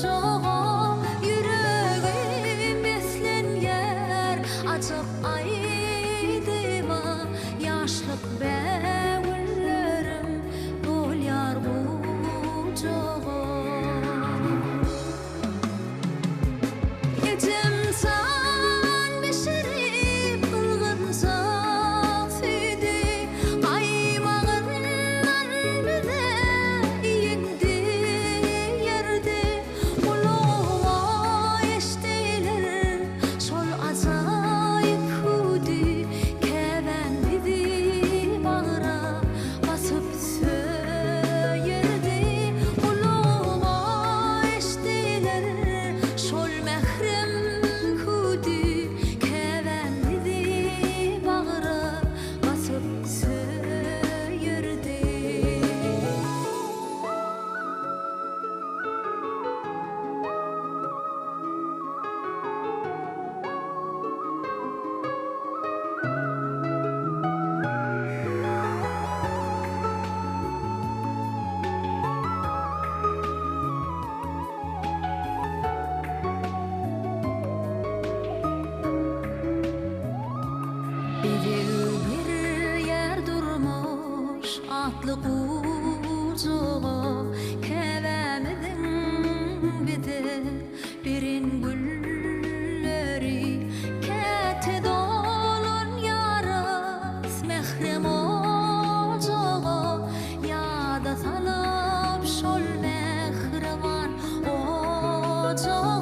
çoğu yüreğim beslenyer acap aydıma yaşlık bäwillerim dolyar bu çoğu Etim san beşerip kılgın safidi Qaymağından bile yendi yerde Uluğa eştiler şol azayip hudi Keven bizi bağıra basıp söyerdi Uluğa eştiler şol mehrem hudi Keven bizi bağıra basıp söyerdi bir yer durmuş atlı kuzuğu Kevemedin bizi birin gülleri Kete dolun yaras mehrem ocağı Yada salıp şol mehrevan ocağı